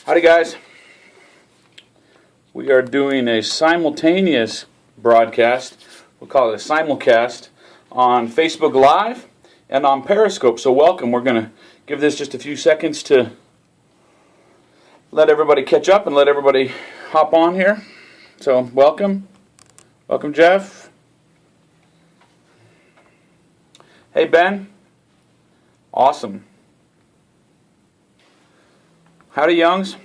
Howdy guys. We are doing a simultaneous broadcast, we'll call it a simulcast, on Facebook Live and on Periscope. So welcome. We're going to give this just a few seconds to let everybody catch up and let everybody hop on here. So welcome. Welcome Jeff. Hey Ben. Awesome. Howdy Youngs.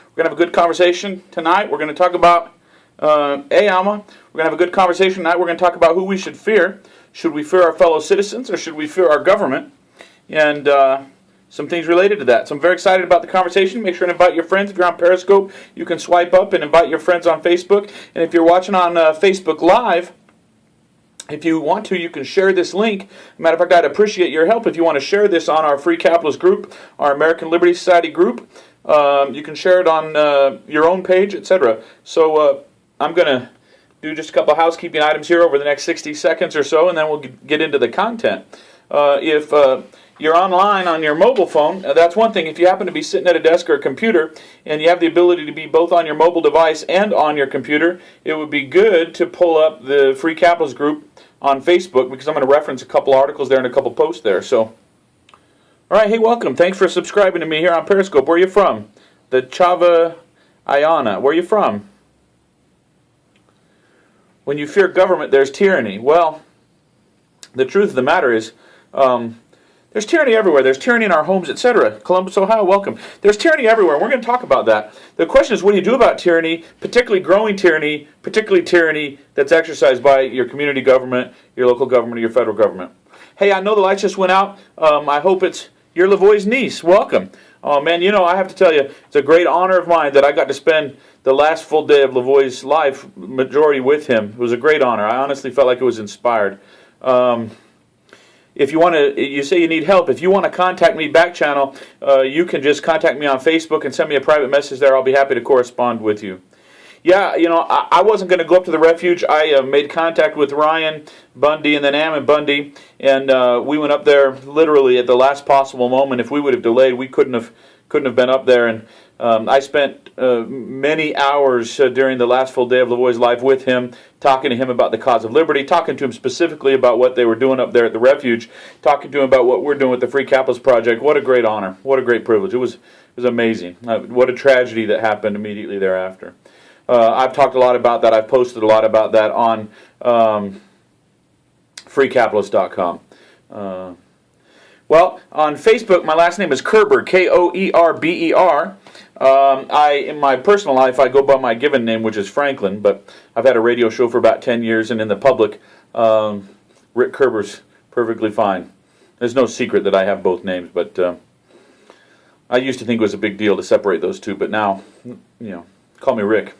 We're going to have a good conversation tonight. We're going to talk about hey Alma. We're going to have a good conversation tonight. We're going to talk about who we should fear. Should we fear our fellow citizens or should we fear our government? And some things related to that. So I'm very excited about the conversation. Make sure and invite your friends. If you're on Periscope, you can swipe up and invite your friends on Facebook. And if you're watching on Facebook Live, if you want to, you can share this link. Matter of fact, I'd appreciate your help if you want to share this on our Free Capitalist group, our American Liberty Society group. You can share it on your own page, etc. So I'm going to do just a couple of housekeeping items here over the next 60 seconds or so, and then we'll get into the content. If you're online on your mobile phone, that's one thing. If you happen to be sitting at a desk or a computer and you have the ability to be both on your mobile device and on your computer, it would be good to pull up the Free Capitalist group on Facebook, because I'm going to reference a couple articles there and a couple posts there. So, all right, hey, welcome. Thanks for subscribing to me here on Periscope. Where are you from? The Chava Ayana. Where are you from? When you fear government, there's tyranny. Well, the truth of the matter is, there's tyranny everywhere. There's tyranny in our homes, etc. Columbus, Ohio, welcome. There's tyranny everywhere. We're going to talk about that. The question is, what do you do about tyranny, particularly growing tyranny, particularly tyranny that's exercised by your community government, your local government, or your federal government? Hey, I know the lights just went out. I hope it's your Lavoie's niece. Welcome. Oh, man, you know, I have to tell you, it's a great honor of mine that I got to spend the last full day of Lavoie's life, majority with him. It was a great honor. I honestly felt like it was inspired. If you want to, you say you need help. If you want to contact me back channel, you can just contact me on Facebook and send me a private message there. I'll be happy to correspond with you. Yeah, you know, I wasn't going to go up to the refuge. I made contact with Ryan Bundy and then Ammon Bundy, and we went up there literally at the last possible moment. If we would have delayed, we couldn't have been up there. And I spent many hours during the last full day of Lavoie's life with him, talking to him about the cause of liberty, talking to him specifically about what they were doing up there at the refuge, talking to him about what we're doing with the Free Capitalist Project. What a great honor. What a great privilege. It was amazing. What a tragedy that happened immediately thereafter. I've talked a lot about that. I've posted a lot about that on freecapitalist.com. Well, on Facebook, my last name is Koerber, Koerber. In my personal life, I go by my given name, which is Franklin, but I've had a radio show for about 10 years, and in the public, Rick Koerber's perfectly fine. There's no secret that I have both names, but I used to think it was a big deal to separate those two, but now, you know, call me Rick.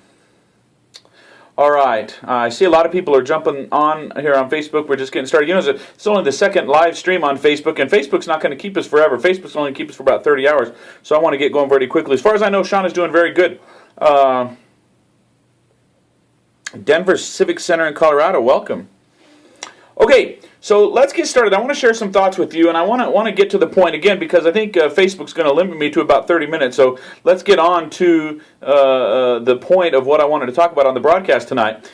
All right, I see a lot of people are jumping on here on Facebook. We're just getting started. You know, it's only the second live stream on Facebook, and Facebook's not going to keep us forever. Facebook's only going to keep us for about 30 hours, so I want to get going very quickly. As far as I know, Sean is doing very good. Denver Civic Center in Colorado, welcome. Okay, so let's get started. I want to share some thoughts with you, and I want to get to the point again because I think Facebook's going to limit me to about 30 minutes. So let's get on to the point of what I wanted to talk about on the broadcast tonight.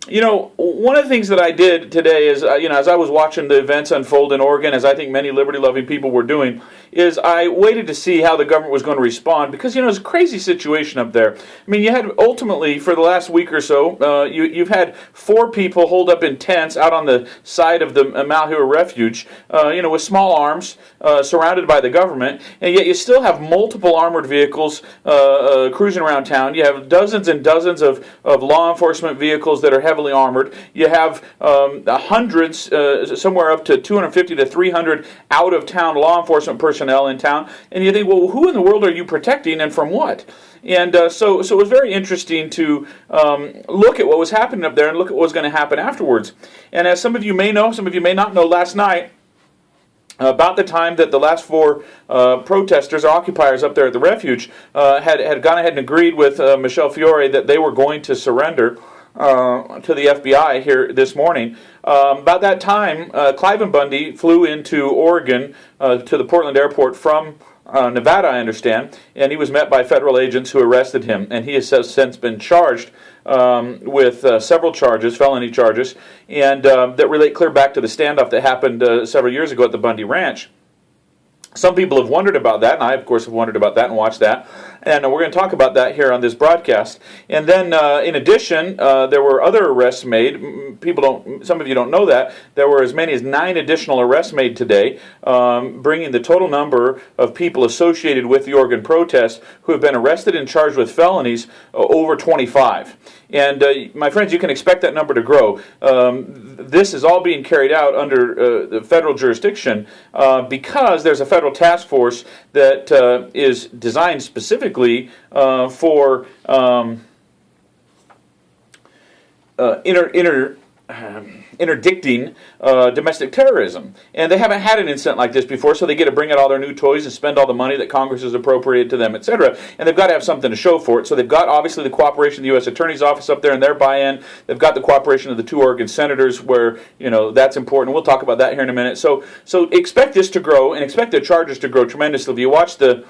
You know, one of the things that I did today is, you know, as I was watching the events unfold in Oregon, as I think many liberty-loving people were doing, is I waited to see how the government was going to respond because, you know, it's a crazy situation up there. I mean, you had ultimately, for the last week or so, you've had 4 people holed up in tents out on the side of the Malheur Refuge, you know, with small arms, surrounded by the government, and yet you still have multiple armored vehicles cruising around town. You have dozens and dozens of law enforcement vehicles that are heavily armored. You have hundreds, somewhere up to 250 to 300 out-of-town law enforcement personnel in town, and you think, well, who in the world are you protecting and from what? And so it was very interesting to look at what was happening up there and look at what was going to happen afterwards. And as some of you may know, some of you may not know, last night, about the time that the last 4 protesters or occupiers up there at the refuge had gone ahead and agreed with Michelle Fiore that they were going to surrender. to the FBI here this morning. About that time, Cliven Bundy flew into Oregon to the Portland airport from Nevada, I understand, and he was met by federal agents who arrested him, and he has since been charged with several charges, felony charges, and that relate clear back to the standoff that happened several years ago at the Bundy Ranch. Some people have wondered about that, and I, of course, have wondered about that and watched that. And we're going to talk about that here on this broadcast. And then, in addition, there were other arrests made. Some of you don't know that. There were as many as 9 additional arrests made today, bringing the total number of people associated with the Oregon protest who have been arrested and charged with felonies over 25. And my friends, you can expect that number to grow. This is all being carried out under the federal jurisdiction because there's a federal task force that is designed specifically for interdicting domestic terrorism. And they haven't had an incident like this before, so they get to bring out all their new toys and spend all the money that Congress has appropriated to them, etc. And they've got to have something to show for it. So they've got, obviously, the cooperation of the U.S. Attorney's Office up there and their buy-in. They've got the cooperation of the 2 Oregon senators where, that's important. We'll talk about that here in a minute. So expect this to grow and expect the charges to grow tremendously. If you watch the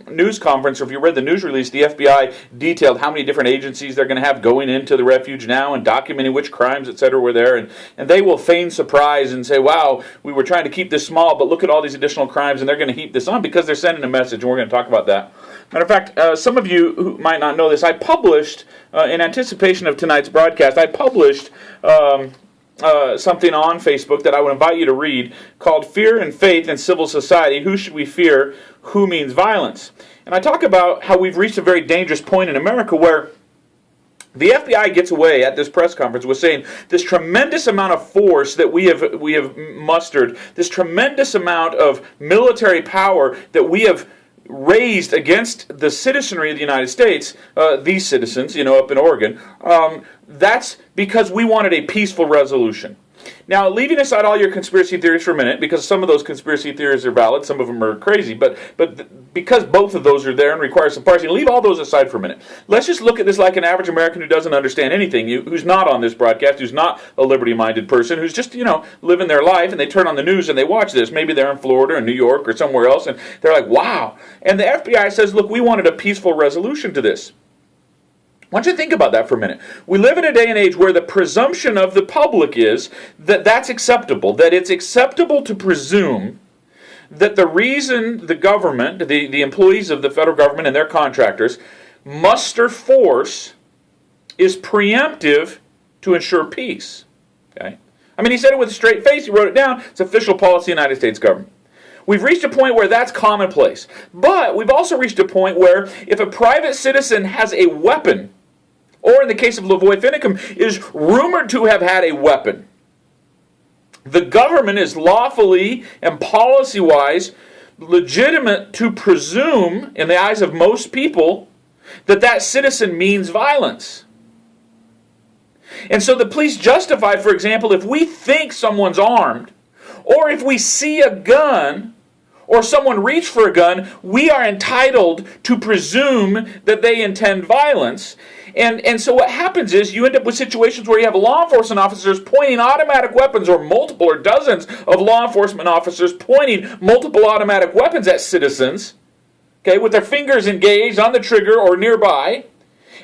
news conference, or if you read the news release, the FBI detailed how many different agencies they're going to have going into the refuge now and documenting which crimes, etc., were there. And they will feign surprise and say, wow, we were trying to keep this small, but look at all these additional crimes, and they're going to heap this on because they're sending a message, and we're going to talk about that. Matter of fact, some of you who might not know this, I published, in anticipation of tonight's broadcast, I published something on Facebook that I would invite you to read called Fear and Faith in Civil Society. Who should we fear? Who means violence? And I talk about how we've reached a very dangerous point in America where the FBI gets away at this press conference with saying this tremendous amount of force that we have mustered, this tremendous amount of military power that we have raised against the citizenry of the United States, these citizens, up in Oregon, that's because we wanted a peaceful resolution. Now, leaving aside all your conspiracy theories for a minute, because some of those conspiracy theories are valid, some of them are crazy, but because both of those are there and require some parsing, leave all those aside for a minute. Let's just look at this like an average American who doesn't understand anything, who's not on this broadcast, who's not a liberty-minded person, who's just, living their life, and they turn on the news and they watch this. Maybe they're in Florida or New York or somewhere else, and they're like, wow. And the FBI says, look, we wanted a peaceful resolution to this. I want you to think about that for a minute. We live in a day and age where the presumption of the public is that that's acceptable, that it's acceptable to presume that the reason the government, the employees of the federal government and their contractors muster force is preemptive to ensure peace. Okay? I mean, he said it with a straight face. He wrote it down. It's official policy of the United States government. We've reached a point where that's commonplace. But we've also reached a point where if a private citizen has a weapon, or in the case of Lavoy Finicum, is rumored to have had a weapon, the government is lawfully and policy-wise legitimate to presume, in the eyes of most people, that that citizen means violence. And so the police justify, for example, if we think someone's armed, or if we see a gun, or someone reach for a gun, we are entitled to presume that they intend violence. And so what happens is you end up with situations where you have law enforcement officers pointing automatic weapons, or multiple or dozens of law enforcement officers pointing multiple automatic weapons at citizens, okay, with their fingers engaged on the trigger or nearby.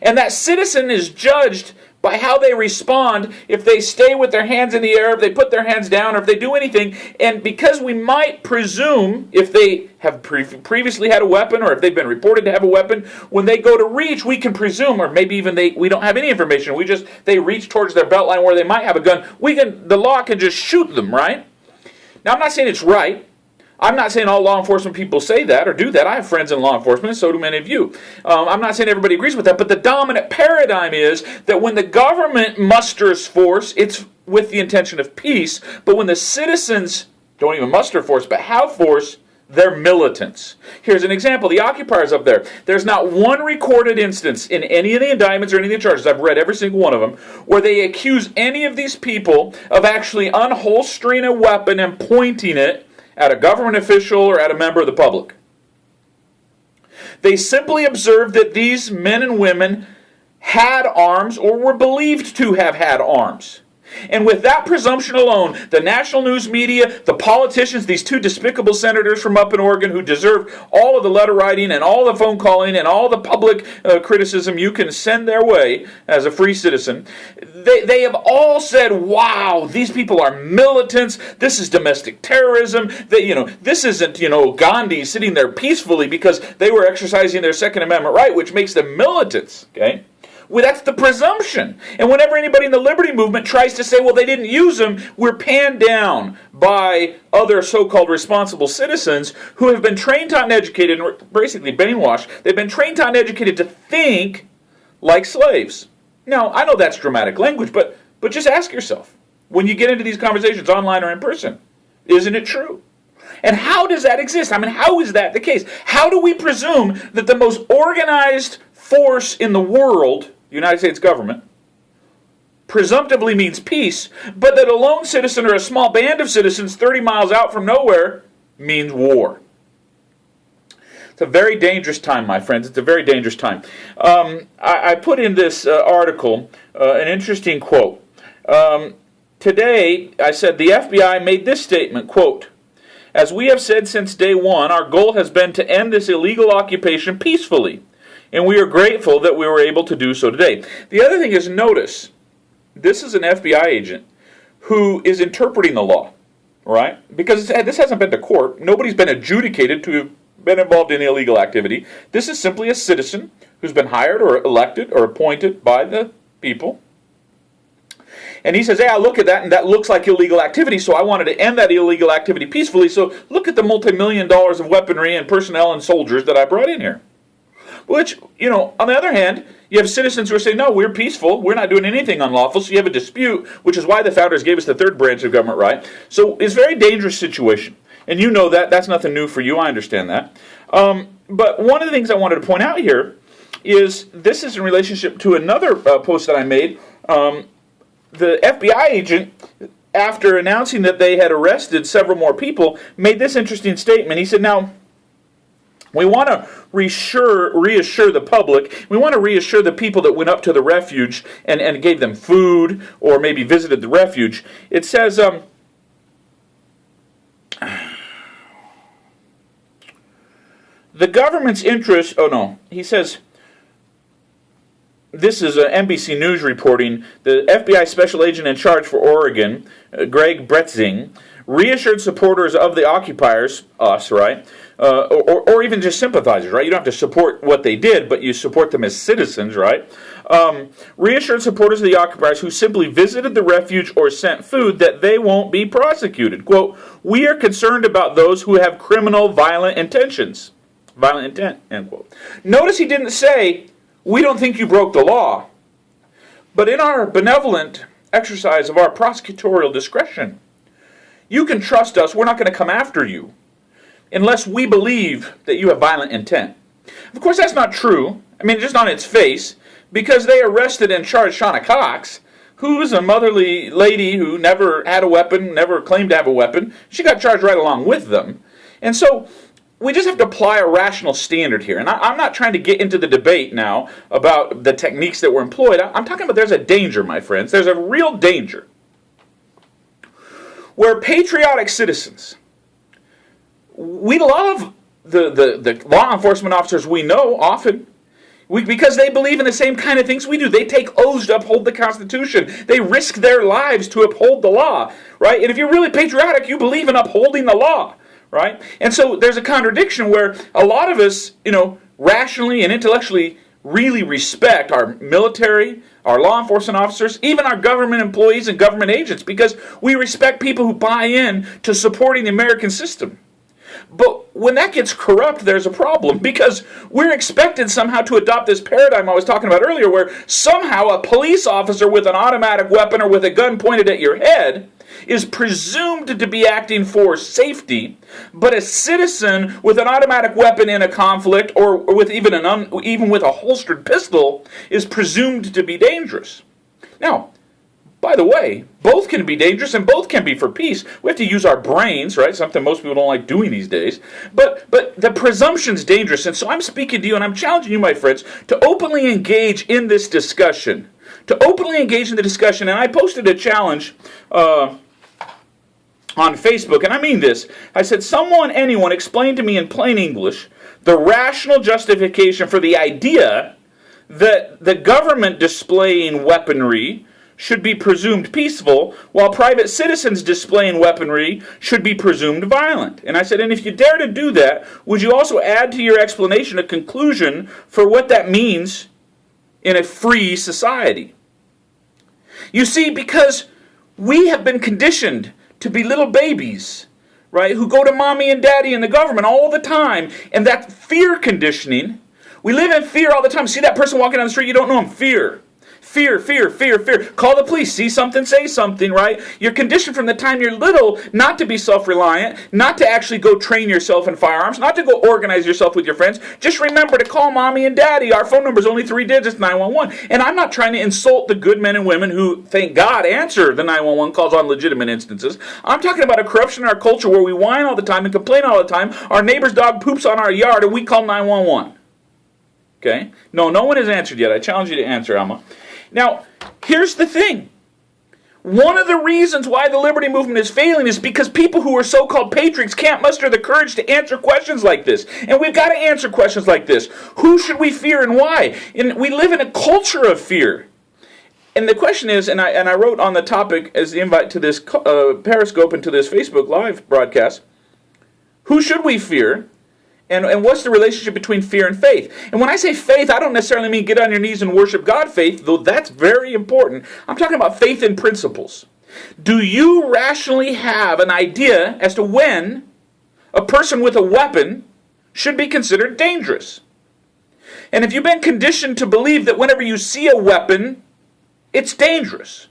And that citizen is judged by how they respond, if they stay with their hands in the air, if they put their hands down, or if they do anything. And because we might presume, if they have previously had a weapon, or if they've been reported to have a weapon, when they go to reach, we can presume, or maybe even we don't have any information, they reach towards their belt line where they might have a gun, the law can just shoot them, right? Now, I'm not saying it's right. I'm not saying all law enforcement people say that or do that. I have friends in law enforcement, and so do many of you. I'm not saying everybody agrees with that, but the dominant paradigm is that when the government musters force, it's with the intention of peace, but when the citizens don't even muster force, but have force, they're militants. Here's an example. The occupiers up there. There's not one recorded instance in any of the indictments or any of the charges, I've read every single one of them, where they accuse any of these people of actually unholstering a weapon and pointing it at a government official or at a member of the public. They simply observed that these men and women had arms or were believed to have had arms. And with that presumption alone, the national news media, the politicians, these two despicable senators from up in Oregon who deserve all of the letter writing and all the phone calling and all the public criticism you can send their way as a free citizen, they have all said, wow, these people are militants, this is domestic terrorism, this isn't, Gandhi sitting there peacefully because they were exercising their Second Amendment right, which makes them militants, okay? Well, that's the presumption. And whenever anybody in the liberty movement tries to say, well, they didn't use them, we're panned down by other so-called responsible citizens who have been trained, taught, and educated, and basically brainwashed. They've been trained, taught, and educated to think like slaves. Now, I know that's dramatic language, but just ask yourself, when you get into these conversations online or in person, isn't it true? And how does that exist? I mean, how is that the case? How do we presume that the most organized force in the world, the United States government, presumptively means peace, but that a lone citizen or a small band of citizens 30 miles out from nowhere means war? It's a very dangerous time, my friends. It's a very dangerous time. I put in this article an interesting quote. Today, I said, the FBI made this statement, quote, "As we have said since day one, our goal has been to end this illegal occupation peacefully. And we are grateful that we were able to do so today." The other thing is, notice, this is an FBI agent who is interpreting the law, right? Because this hasn't been to court. Nobody's been adjudicated to have been involved in illegal activity. This is simply a citizen who's been hired or elected or appointed by the people. And he says, hey, I look at that, and that looks like illegal activity, so I wanted to end that illegal activity peacefully. So look at the multi-million dollars of weaponry and personnel and soldiers that I brought in here. Which, on the other hand, you have citizens who are saying, no, we're peaceful, we're not doing anything unlawful, so you have a dispute, which is why the founders gave us the third branch of government right. So it's a very dangerous situation. And you know that, that's nothing new for you, I understand that. But one of the things I wanted to point out here is, this is in relationship to another post that I made. The FBI agent, after announcing that they had arrested several more people, made this interesting statement. He said, now, we want to reassure the public. We want to reassure the people that went up to the refuge and gave them food or maybe visited the refuge. It says, the government's interest, he says, this is NBC News reporting, the FBI special agent in charge for Oregon, Greg Bretzing, reassured supporters of the occupiers, us, right, or even just sympathizers, right? You don't have to support what they did, but you support them as citizens, right? Reassured supporters of the occupiers who simply visited the refuge or sent food that they won't be prosecuted. Quote, "We are concerned about those who have criminal violent intentions." Violent intent, end quote. Notice he didn't say, we don't think you broke the law. But in our benevolent exercise of our prosecutorial discretion, you can trust us, we're not going to come after you unless we believe that you have violent intent. Of course, that's not true. I mean, just on its face, because they arrested and charged Shauna Cox, who is a motherly lady who never had a weapon, never claimed to have a weapon. She got charged right along with them. And so we just have to apply a rational standard here. And I'm not trying to get into the debate now about the techniques that were employed. I'm talking about there's a danger, my friends. There's a real danger where patriotic citizens, we love the law enforcement officers we know often, because they believe in the same kind of things we do. They take oaths to uphold the Constitution. They risk their lives to uphold the law, right? And if you're really patriotic, you believe in upholding the law, right? And so there's a contradiction where a lot of us, rationally and intellectually really respect our military, our law enforcement officers, even our government employees and government agents, because we respect people who buy in to supporting the American system. But when that gets corrupt, there's a problem, because we're expected somehow to adopt this paradigm I was talking about earlier, where somehow a police officer with an automatic weapon or with a gun pointed at your head is presumed to be acting for safety, but a citizen with an automatic weapon in a conflict, or with even with a holstered pistol, is presumed to be dangerous. Now, By the way, both can be dangerous and both can be for peace. We have to use our brains, right? Something most people don't like doing these days. But the presumption's dangerous. And so I'm speaking to you and I'm challenging you, my friends, to openly engage in this discussion. To openly engage in the discussion. And I posted a challenge on Facebook, and I mean this. I said, anyone, explain to me in plain English the rational justification for the idea that the government displaying weaponry should be presumed peaceful, while private citizens displaying weaponry should be presumed violent. And I said, and if you dare to do that, would you also add to your explanation a conclusion for what that means in a free society? You see, because we have been conditioned to be little babies, right, who go to mommy and daddy and the government all the time, and that fear conditioning, we live in fear all the time. See that person walking down the street, you don't know him, fear. Fear, fear, fear, fear. Call the police. See something, say something, right? You're conditioned from the time you're little not to be self-reliant, not to actually go train yourself in firearms, not to go organize yourself with your friends. Just remember to call mommy and daddy. Our phone number is only 3 digits, 911. And I'm not trying to insult the good men and women who, thank God, answer the 911 calls on legitimate instances. I'm talking about a corruption in our culture where we whine all the time and complain all the time. Our neighbor's dog poops on our yard and we call 911. Okay? No one has answered yet. I challenge you to answer, Alma. Now, here's the thing. One of the reasons why the liberty movement is failing is because people who are so-called patriots can't muster the courage to answer questions like this. And we've got to answer questions like this. Who should we fear and why? And we live in a culture of fear. And the question is, and I wrote on the topic as the invite to this Periscope and to this Facebook Live broadcast, who should we fear? And what's the relationship between fear and faith? And when I say faith, I don't necessarily mean get on your knees and worship God faith, though that's very important. I'm talking about faith in principles. Do you rationally have an idea as to when a person with a weapon should be considered dangerous? And if you've been conditioned to believe that whenever you see a weapon, it's dangerous.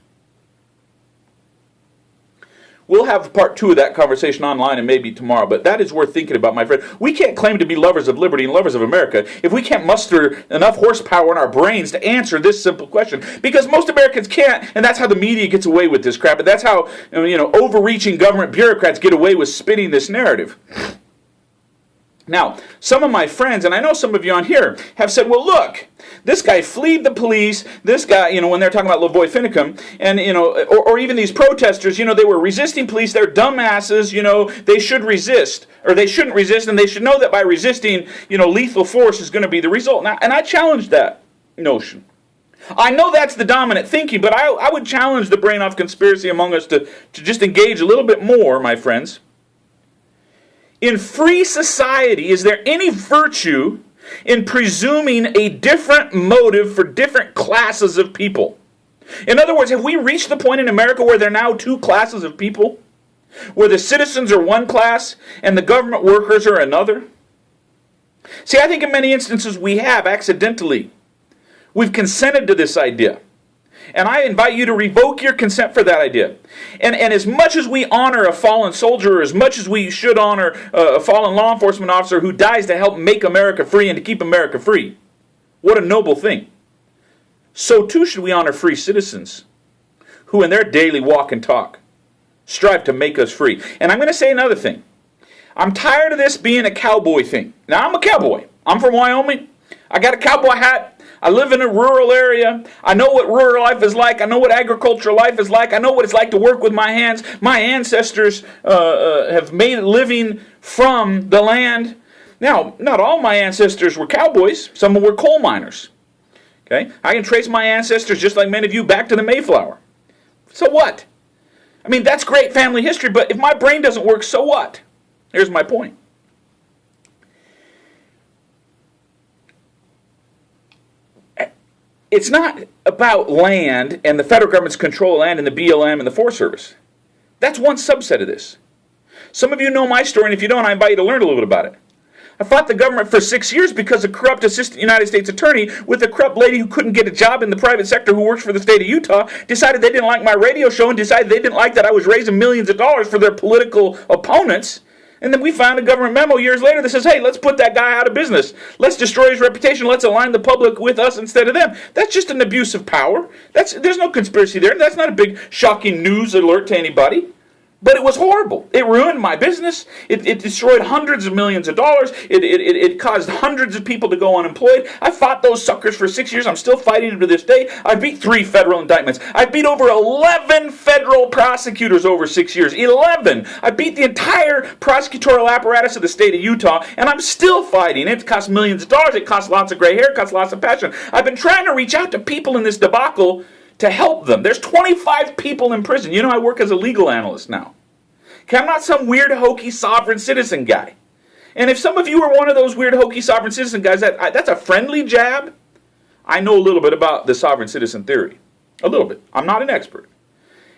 We'll have part 2 of that conversation online and maybe tomorrow, but that is worth thinking about, my friend. We can't claim to be lovers of liberty and lovers of America if we can't muster enough horsepower in our brains to answer this simple question. Because most Americans can't, and that's how the media gets away with this crap, and that's how overreaching government bureaucrats get away with spinning this narrative. Now, some of my friends, and I know some of you on here, have said, well, look, this guy fleed the police, this guy, when they're talking about Lavoy Finicum, and, or even these protesters, they were resisting police, they're dumbasses, they should resist, or they shouldn't resist, and they should know that by resisting, lethal force is going to be the result. Now, and I challenge that notion. I know that's the dominant thinking, but I would challenge the brain off conspiracy among us to just engage a little bit more, my friends. In free society, is there any virtue in presuming a different motive for different classes of people? In other words, have we reached the point in America where there are now 2 classes of people? Where the citizens are one class and the government workers are another? See, I think in many instances we have accidentally. We've consented to this idea. And I invite you to revoke your consent for that idea. And as much as we honor a fallen soldier, or as much as we should honor a fallen law enforcement officer who dies to help make America free and to keep America free, what a noble thing. So too should we honor free citizens who in their daily walk and talk strive to make us free. And I'm going to say another thing. I'm tired of this being a cowboy thing. Now, I'm a cowboy. I'm from Wyoming. I got a cowboy hat. I live in a rural area. I know what rural life is like. I know what agricultural life is like. I know what it's like to work with my hands. My ancestors have made a living from the land. Now, not all my ancestors were cowboys. Some were coal miners. Okay? I can trace my ancestors, just like many of you, back to the Mayflower. So what? I mean, that's great family history, but if my brain doesn't work, so what? Here's my point. It's not about land and the federal government's control of land and the BLM and the Forest Service. That's one subset of this. Some of you know my story, and if you don't, I invite you to learn a little bit about it. I fought the government for 6 years because a corrupt assistant United States attorney with a corrupt lady who couldn't get a job in the private sector who works for the state of Utah decided they didn't like my radio show and decided they didn't like that I was raising millions of dollars for their political opponents. And then we found a government memo years later that says, hey, let's put that guy out of business. Let's destroy his reputation. Let's align the public with us instead of them. That's just an abuse of power. There's no conspiracy there. That's not a big shocking news alert to anybody. But it was horrible. It ruined my business. It destroyed hundreds of millions of dollars. It caused hundreds of people to go unemployed. I fought those suckers for 6 years. I'm still fighting them to this day. I beat 3 federal indictments. I beat over 11 federal prosecutors over 6 years. 11! I beat the entire prosecutorial apparatus of the state of Utah, and I'm still fighting. It costs millions of dollars. It costs lots of gray hair. It costs lots of passion. I've been trying to reach out to people in this debacle to help them. There's 25 people in prison. You know, I work as a legal analyst now. Okay, I'm not some weird, hokey, sovereign citizen guy. And if some of you are one of those weird, hokey, sovereign citizen guys, that's a friendly jab. I know a little bit about the sovereign citizen theory. A little bit. I'm not an expert.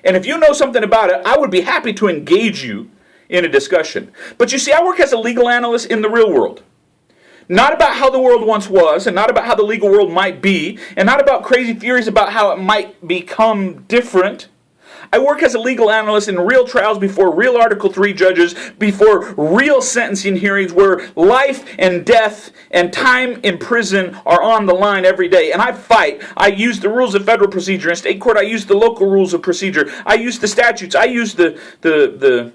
And if you know something about it, I would be happy to engage you in a discussion. But you see, I work as a legal analyst in the real world. Not about how the world once was, and not about how the legal world might be, and not about crazy theories about how it might become different. I work as a legal analyst in real trials before real Article 3 judges, before real sentencing hearings where life and death and time in prison are on the line every day. And I fight. I use the rules of federal procedure. In state court, I use the local rules of procedure. I use the statutes. I use the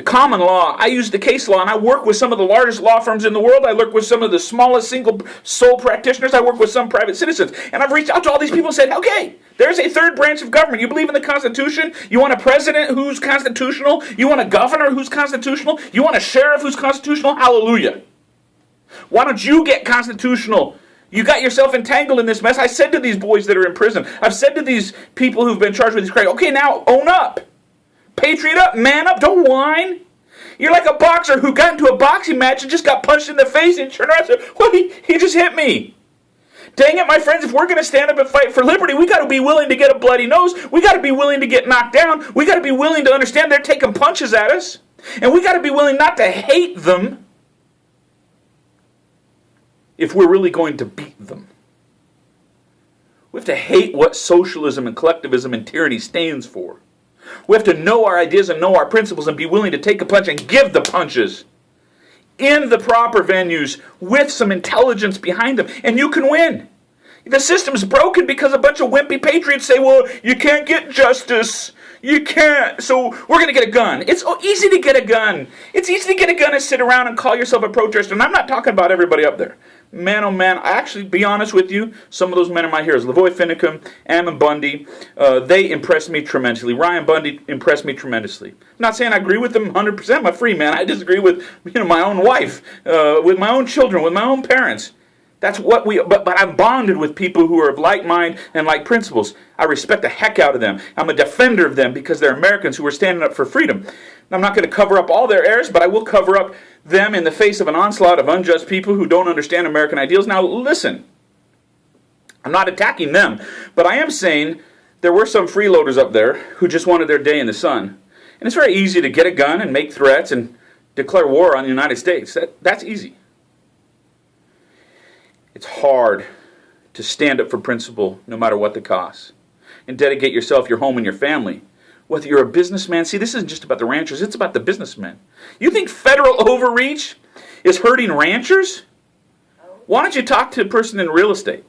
common law. I use the case law, and I work with some of the largest law firms in the world. I work with some of the smallest single sole practitioners. I work with some private citizens. And I've reached out to all these people and said, okay, there's a third branch of government. You believe in the Constitution? You want a president who's constitutional? You want a governor who's constitutional? You want a sheriff who's constitutional? Hallelujah. Why don't you get constitutional? You got yourself entangled in this mess. I said to these boys that are in prison, I've said to these people who've been charged with these crimes, okay, now own up. Patriot up, man up, don't whine. You're like a boxer who got into a boxing match and just got punched in the face and turned around and said, well, he just hit me. Dang it, my friends, if we're going to stand up and fight for liberty, we got to be willing to get a bloody nose. We got to be willing to get knocked down. We got to be willing to understand they're taking punches at us. And we got to be willing not to hate them if we're really going to beat them. We have to hate what socialism and collectivism and tyranny stands for. We have to know our ideas and know our principles and be willing to take a punch and give the punches in the proper venues with some intelligence behind them. And you can win. The system's broken because a bunch of wimpy patriots say, well, you can't get justice. You can't. So we're going to get a gun. It's easy to get a gun. It's easy to get a gun and sit around and call yourself a protester. And I'm not talking about everybody up there. Man, oh man, I actually, be honest with you, some of those men are my heroes. Lavoy Finicum, Ammon Bundy, they impressed me tremendously. Ryan Bundy impressed me tremendously. I'm not saying I agree with them 100%. I'm a free man. I disagree with my own wife, with my own children, with my own parents. That's what but I'm bonded with people who are of like mind and like principles. I respect the heck out of them. I'm a defender of them because they're Americans who are standing up for freedom. I'm not going to cover up all their errors, but I will cover up them in the face of an onslaught of unjust people who don't understand American ideals. Now, listen, I'm not attacking them, but I am saying there were some freeloaders up there who just wanted their day in the sun. And it's very easy to get a gun and make threats and declare war on the United States. That's easy. It's hard to stand up for principle no matter what the cost and dedicate yourself, your home, and your family. Whether you're a businessman, see, this isn't just about the ranchers, it's about the businessmen. You think federal overreach is hurting ranchers? Why don't you talk to a person in real estate?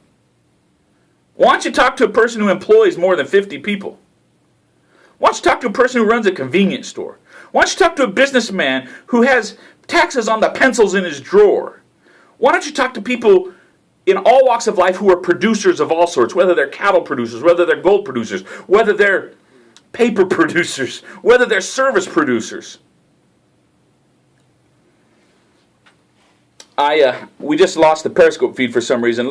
Why don't you talk to a person who employs more than 50 people? Why don't you talk to a person who runs a convenience store? Why don't you talk to a businessman who has taxes on the pencils in his drawer? Why don't you talk to people in all walks of life who are producers of all sorts, whether they're cattle producers, whether they're gold producers, whether they're paper producers, whether they're service producers. We just lost the Periscope feed for some reason.